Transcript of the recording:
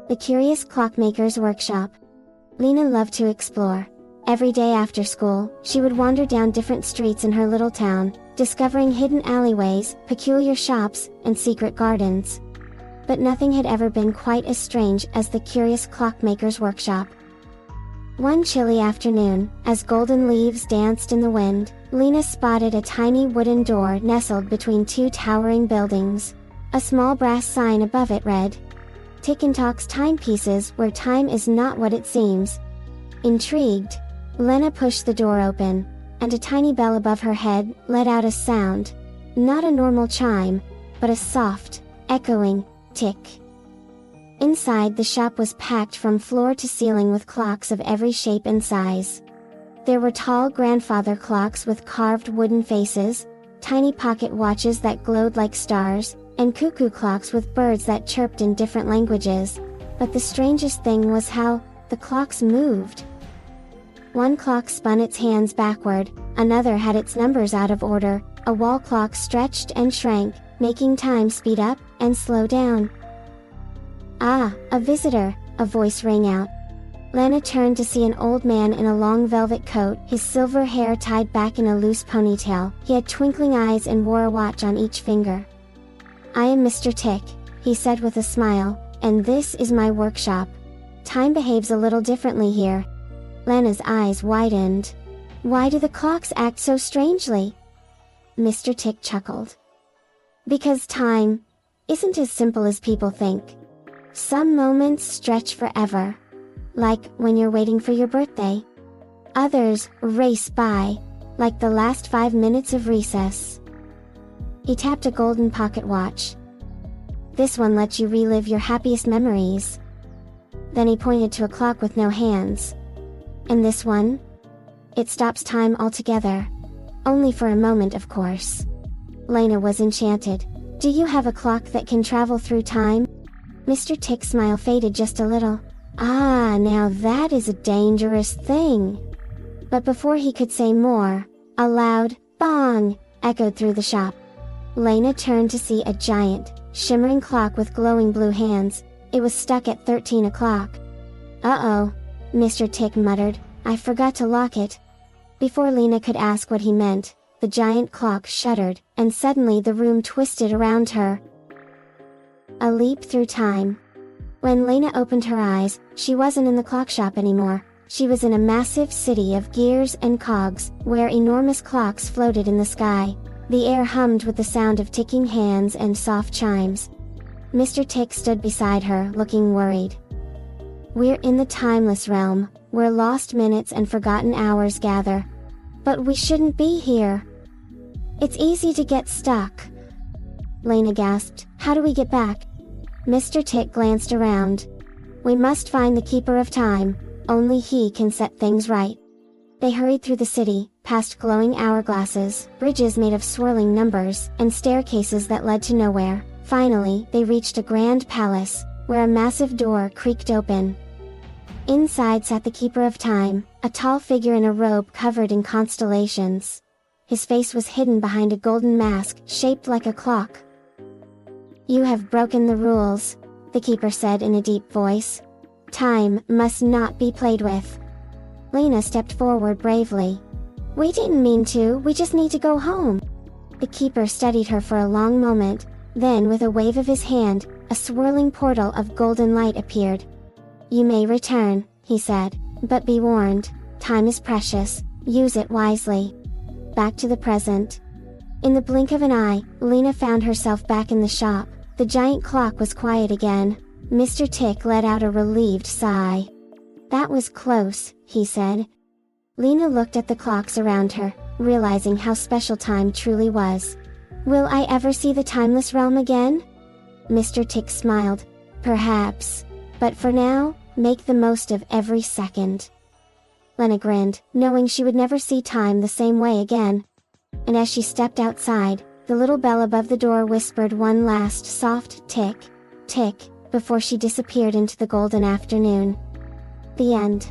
The curious clockmaker's workshop. Lena loved to explore. Every day after school, she would wander down different streets in her little town, discovering hidden alleyways, peculiar shops, and secret gardens. But nothing had ever been quite as strange as the curious clockmaker's workshop. One chilly afternoon, as golden leaves danced in the wind, Lena spotted a tiny wooden door nestled between two towering buildings. A small brass sign above it read, "Tick and Talk's timepieces, where time is not what it seems." Intrigued, Lena pushed the door open, and a tiny bell above her head let out a sound. Not a normal chime, but a soft, echoing tick. Inside, the shop was packed from floor to ceiling with clocks of every shape and size. There were tall grandfather clocks with carved wooden faces, tiny pocket watches that glowed like stars, and cuckoo clocks with birds that chirped in different languages. But the strangest thing was how the clocks moved. One clock spun its hands backward, another had its numbers out of order, a wall clock stretched and shrank, making time speed up and slow down. "Ah, a visitor," a voice rang out. Lena turned to see an old man in a long velvet coat, his silver hair tied back in a loose ponytail. He had twinkling eyes and wore a watch on each finger. "I am Mr. Tick," he said with a smile, "and this is my workshop. Time behaves a little differently here." Lena's eyes widened. "Why do the clocks act so strangely?" Mr. Tick chuckled. "Because time isn't as simple as people think. Some moments stretch forever. Like when you're waiting for your birthday. Others race by, like the last 5 minutes of recess." He tapped a golden pocket watch. "This one lets you relive your happiest memories." Then he pointed to a clock with no hands. "And this one? It stops time altogether. Only for a moment, of course." Lena was enchanted. "Do you have a clock that can travel through time?" Mr. Tick's smile faded just a little. "Ah, now that is a dangerous thing." But before he could say more, a loud bong echoed through the shop. Lena turned to see a giant, shimmering clock with glowing blue hands. It was stuck at 13 o'clock. "Uh-oh," Mr. Tick muttered, "I forgot to lock it." Before Lena could ask what he meant, the giant clock shuddered, and suddenly the room twisted around her. A leap through time. When Lena opened her eyes, she wasn't in the clock shop anymore. She was in a massive city of gears and cogs, where enormous clocks floated in the sky. The air hummed with the sound of ticking hands and soft chimes. Mr. Tick stood beside her, looking worried. "We're in the timeless realm, where lost minutes and forgotten hours gather. But we shouldn't be here. It's easy to get stuck." Lena gasped, "How do we get back?" Mr. Tick glanced around. "We must find the Keeper of Time. Only he can set things right." They hurried through the city, past glowing hourglasses, bridges made of swirling numbers, and staircases that led to nowhere. Finally, they reached a grand palace, where a massive door creaked open. Inside sat the Keeper of Time, a tall figure in a robe covered in constellations. His face was hidden behind a golden mask, shaped like a clock. "You have broken the rules," the Keeper said in a deep voice. "Time must not be played with." Lena stepped forward bravely. "We didn't mean to, we just need to go home." The Keeper studied her for a long moment, then with a wave of his hand, a swirling portal of golden light appeared. "You may return," he said, "but be warned, time is precious, use it wisely." Back to the present. In the blink of an eye, Lena found herself back in the shop. The giant clock was quiet again. Mr. Tick let out a relieved sigh. "That was close," he said. Lena looked at the clocks around her, realizing how special time truly was. "Will I ever see the timeless realm again?" Mr. Tick smiled. "Perhaps. But for now, make the most of every second." Lena grinned, knowing she would never see time the same way again. And as she stepped outside, the little bell above the door whispered one last soft tick, tick, before she disappeared into the golden afternoon. The end.